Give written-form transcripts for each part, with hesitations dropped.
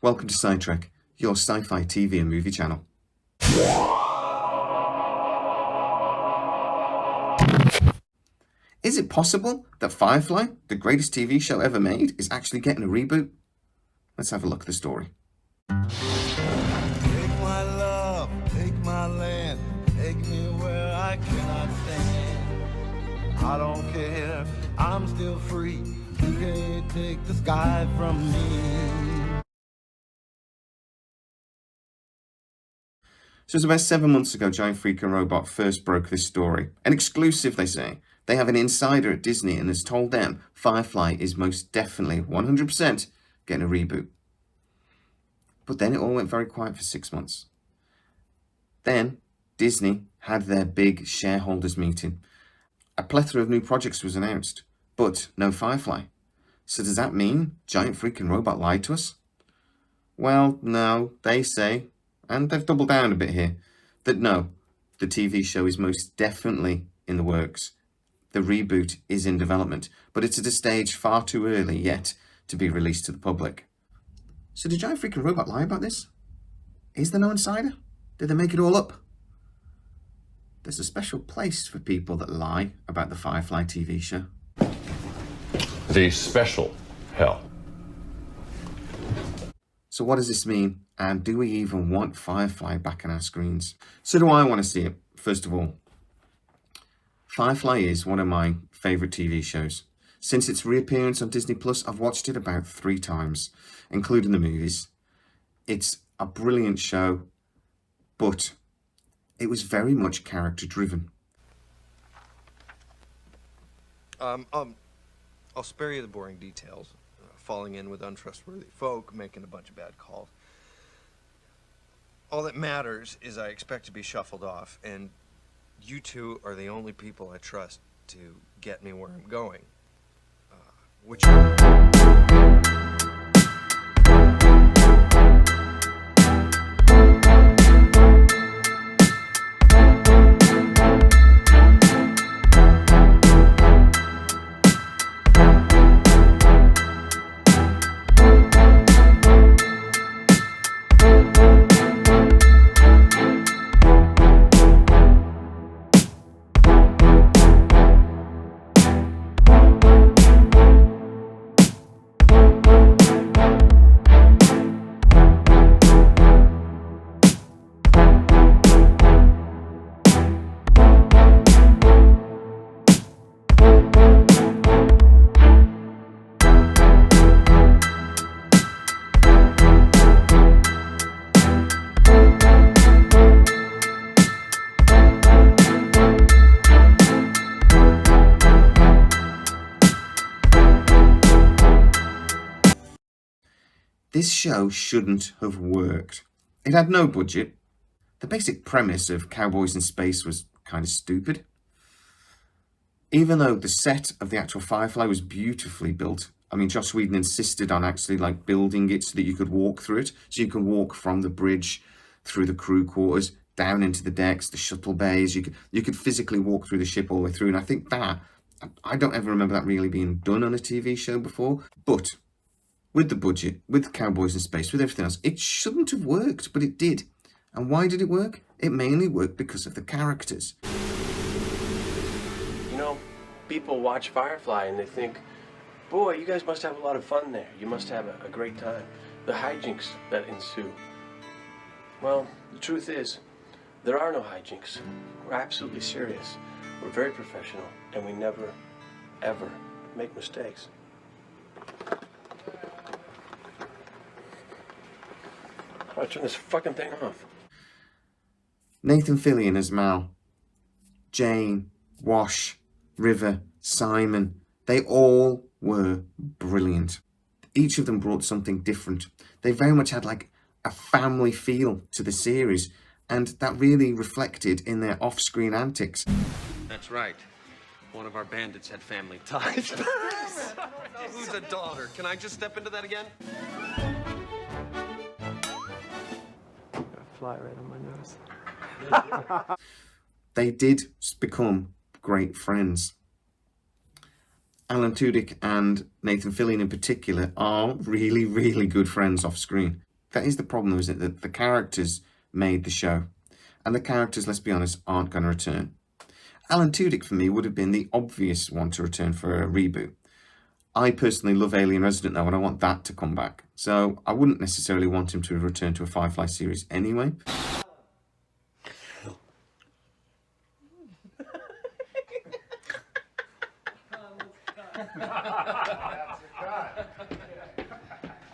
Welcome to Sidetrack, your sci-fi TV and movie channel. Is it possible that Firefly, the greatest TV show ever made, is actually getting a reboot? Let's have a look at the story. Take my love, take my land, take me where I cannot stand. I don't care, I'm still free. You can't take the sky from me. So it's about 7 months ago, Giant Freaking Robot first broke this story. An exclusive, they say. They have an insider at Disney and has told them Firefly is most definitely 100% getting a reboot. But then it all went very quiet for 6 months. Then Disney had their big shareholders meeting. A plethora of new projects was announced, but no Firefly. So does that mean Giant Freaking Robot lied to us? Well, no, they say, and they've doubled down a bit here, that no, the TV show is most definitely in the works. The reboot is in development, but it's at a stage far too early yet to be released to the public. So did Giant Freaking Robot lie about this? Is there no insider? Did they make it all up? There's a special place for people that lie about the Firefly TV show. The special hell. So what does this mean? And do we even want Firefly back on our screens? So do I want to see it, first of all. Firefly is one of my favourite TV shows. Since its reappearance on Disney Plus, I've watched it about 3 times, including the movies. It's a brilliant show, but it was very much character driven. I'll spare you the boring details. Falling in with untrustworthy folk, making a bunch of bad calls. All that matters is I expect to be shuffled off, and you two are the only people I trust to get me where I'm going. Which... This show shouldn't have worked. It had no budget. The basic premise of cowboys in space was kind of stupid. Even though the set of the actual Firefly was beautifully built, I mean, Joss Whedon insisted on actually building it so that you could walk through it. So you can walk from the bridge through the crew quarters, down into the decks, the shuttle bays. You could physically walk through the ship all the way through. And I think that, I don't ever remember that really being done on a TV show before. But with the budget, with cowboys in space, with everything else, it shouldn't have worked, but it did. And why did it work? It mainly worked because of the characters. You know, people watch Firefly and they think, boy, you guys must have a lot of fun there. You must have a great time. The hijinks that ensue. Well, the truth is, there are no hijinks. We're absolutely serious. We're very professional, and we never, ever make mistakes. I turn this fucking thing off. Nathan Fillion as Mal, Jane, Wash, River, Simon, they all were brilliant. Each of them brought something different. They very much had a family feel to the series, and that really reflected in their off-screen antics. That's right. One of our bandits had family ties. Who's a daughter? Can I just step into that again? Fly right on my nose. They did become great friends. Alan Tudyk and Nathan Fillion in particular are really, really good friends off screen. That is the problem, isn't it? That the characters made the show. And the characters, let's be honest, aren't going to return. Alan Tudyk, for me, would have been the obvious one to return for a reboot. I personally love Alien Resident, though, and I want that to come back. So I wouldn't necessarily want him to return to a Firefly series anyway.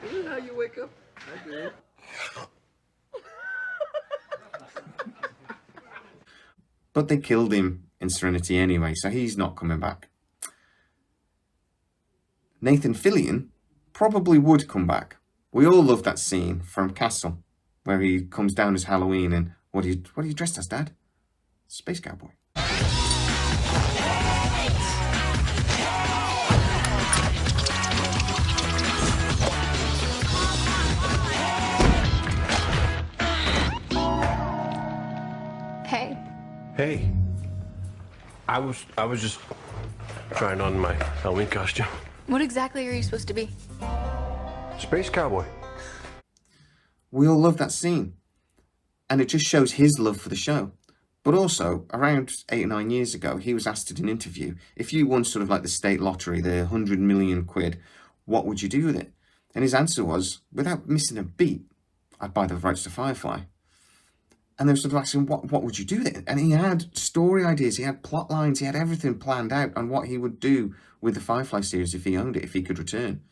Is this how you wake up? I did. But they killed him in Serenity anyway, so he's not coming back. Nathan Fillion probably would come back. We all love that scene from Castle, where he comes down as Halloween and what are you dressed as, Dad? Space cowboy. Hey. Hey. I was just trying on my Halloween costume. What exactly are you supposed to be? Space cowboy. We all love that scene. And it just shows his love for the show. But also, around 8 or 9 years ago, he was asked in an interview, if you won sort of like the state lottery, the 100 million quid, what would you do with it? And his answer was, without missing a beat, I'd buy the rights to Firefly. And they were sort of asking, what would you do with it? And he had story ideas, he had plot lines, he had everything planned out on what he would do with the Firefly series if he owned it, if he could return.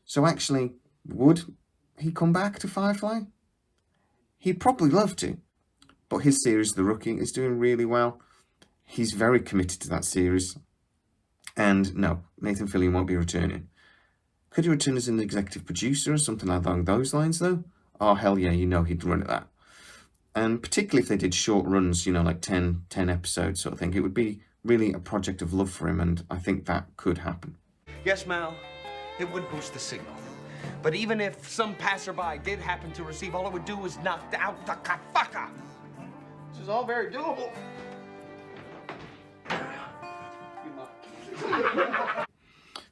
So actually, would he come back to Firefly? He'd probably love to. But his series, The Rookie, is doing really well. He's very committed to that series. And no, Nathan Fillion won't be returning. Could he return as an executive producer or something along those lines, though? Oh, hell yeah, you know he'd run at that. And particularly if they did short runs, you know, like 10 episodes sort of thing, it would be really a project of love for him, and I think that could happen. Yes, Mal, it would boost the signal. But even if some passerby did happen to receive, all it would do was knock out the kafaka. This is all very doable.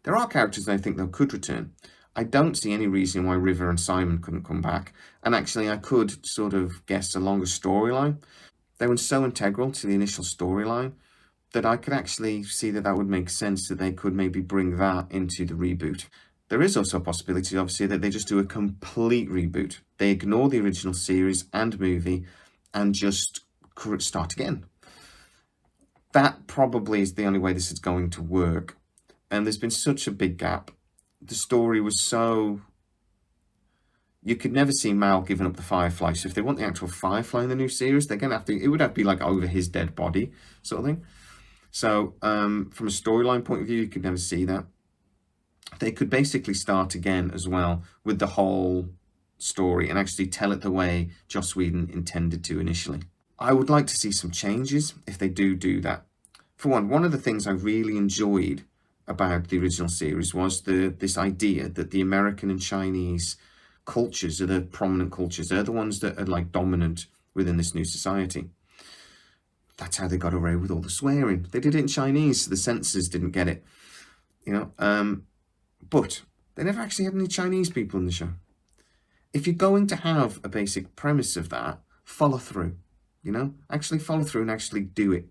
There are characters I think that could return. I don't see any reason why River and Simon couldn't come back. And actually, I could sort of guess a longer storyline. They were so integral to the initial storyline that I could actually see that would make sense, that they could maybe bring that into the reboot. There is also a possibility, obviously, that they just do a complete reboot. They ignore the original series and movie and just start again. That probably is the only way this is going to work. And there's been such a big gap. The story was so... You could never see Mal giving up the Firefly. So if they want the actual Firefly in the new series, they're going to have to... It would have to be like over his dead body sort of thing. So from a storyline point of view, you could never see that. They could basically start again as well with the whole story and actually tell it the way Joss Whedon intended to initially. I would like to see some changes if they do that. For one of the things I really enjoyed about the original series was this idea that the American and Chinese cultures are the prominent cultures. They're the ones that are like dominant within this new society. That's how they got away with all the swearing. They did it in Chinese, so the censors didn't get it. You know, but they never actually had any Chinese people in the show. If you're going to have a basic premise of that, follow through. You know, actually follow through and actually do it.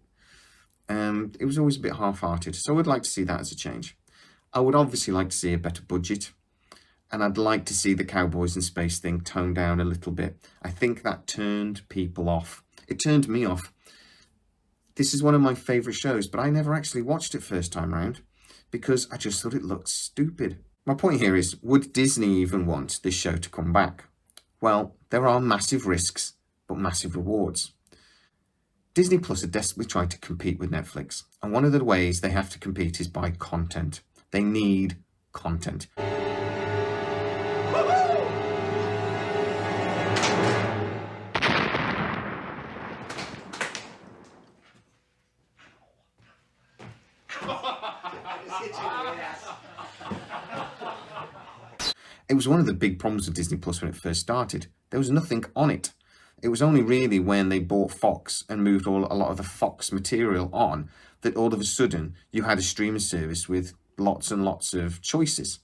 It was always a bit half-hearted, so I would like to see that as a change. I would obviously like to see a better budget, and I'd like to see the cowboys in space thing toned down a little bit. I think that turned people off. It turned me off. This is one of my favourite shows, but I never actually watched it first time round because I just thought it looked stupid. My point here is, would Disney even want this show to come back? Well, there are massive risks, but massive rewards. Disney Plus are desperately trying to compete with Netflix, and one of the ways they have to compete is by content. They need content. It was one of the big problems with Disney Plus when it first started. There was nothing on it. It was only really when they bought Fox and moved a lot of the Fox material on that all of a sudden you had a streaming service with lots and lots of choices.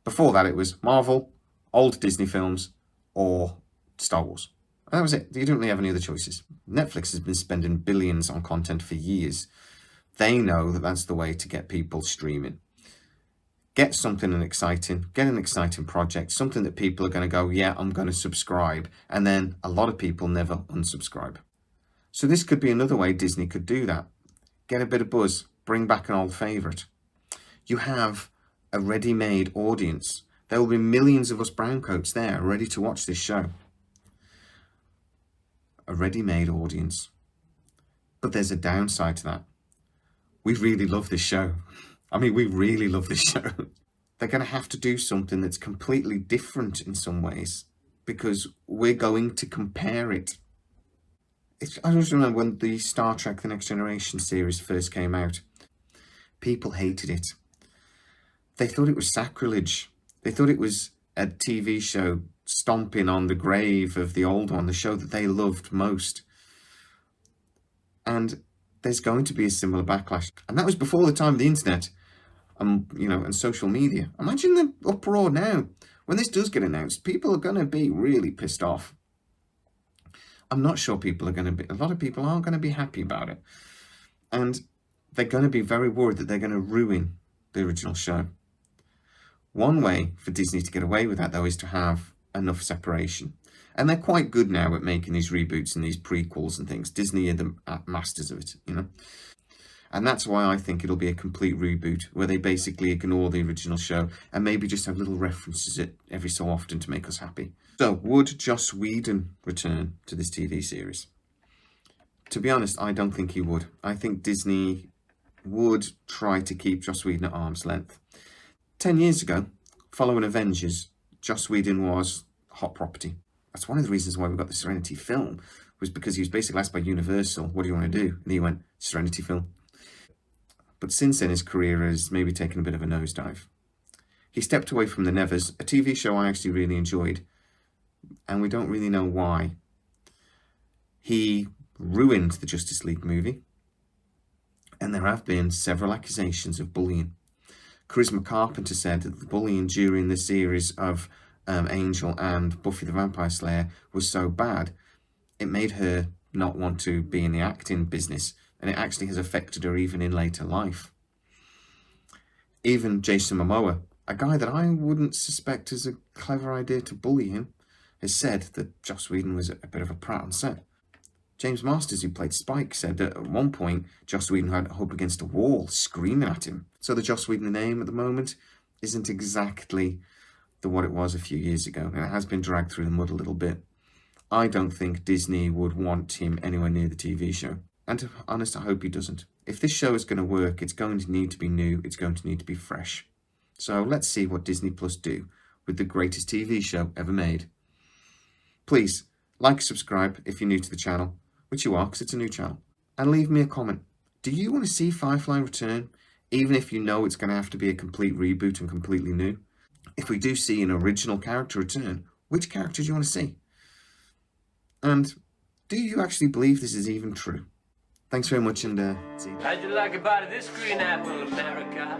Before that, it was Marvel, old Disney films or Star Wars. And that was it. You didn't really have any other choices. Netflix has been spending billions on content for years. They know that that's the way to get people streaming. Get something exciting, get an exciting project, something that people are going to go, yeah, I'm going to subscribe. And then a lot of people never unsubscribe. So this could be another way Disney could do that. Get a bit of buzz, bring back an old favourite. You have a ready-made audience. There will be millions of us browncoats there ready to watch this show. A ready-made audience. But there's a downside to that. We really love this show. I mean, we really love this show. They're going to have to do something that's completely different in some ways because we're going to compare it. I just remember when the Star Trek The Next Generation series first came out, people hated it. They thought it was sacrilege. They thought it was a TV show stomping on the grave of the old one, the show that they loved most. And there's going to be a similar backlash. And that was before the time of the internet. And social media. Imagine the uproar now. When this does get announced, people are going to be really pissed off. I'm not sure a lot of people aren't going to be happy about it. And they're going to be very worried that they're going to ruin the original show. One way for Disney to get away with that, though, is to have enough separation. And they're quite good now at making these reboots and these prequels and things. Disney are the masters of it, And that's why I think it'll be a complete reboot, where they basically ignore the original show and maybe just have little references every so often to make us happy. So, would Joss Whedon return to this TV series? To be honest, I don't think he would. I think Disney would try to keep Joss Whedon at arm's length. 10 years ago, following Avengers, Joss Whedon was hot property. That's one of the reasons why we got the Serenity film, was because he was basically asked by Universal, what do you want to do? And he went, Serenity film. But since then, his career has maybe taken a bit of a nosedive. He stepped away from The Nevers, a TV show I actually really enjoyed, and we don't really know why. He ruined the Justice League movie, and there have been several accusations of bullying. Charisma Carpenter said that the bullying during the series of Angel and Buffy the Vampire Slayer was so bad, it made her not want to be in the acting business, and it actually has affected her even in later life. Even Jason Momoa, a guy that I wouldn't suspect as a clever idea to bully him, has said that Joss Whedon was a bit of a prat on set. James Masters, who played Spike, said that at one point Joss Whedon had up against a wall screaming at him. So the Joss Whedon name at the moment isn't exactly what it was a few years ago, and it has been dragged through the mud a little bit. I don't think Disney would want him anywhere near the TV show. And to be honest, I hope he doesn't. If this show is going to work, it's going to need to be new, it's going to need to be fresh. So let's see what Disney Plus do with the greatest TV show ever made. Please, like and subscribe if you're new to the channel, which you are because it's a new channel. And leave me a comment. Do you want to see Firefly return, even if you know it's going to have to be a complete reboot and completely new? If we do see an original character return, which character do you want to see? And do you actually believe this is even true? Thanks very much, and see you. How'd you like a bite of this green apple, America?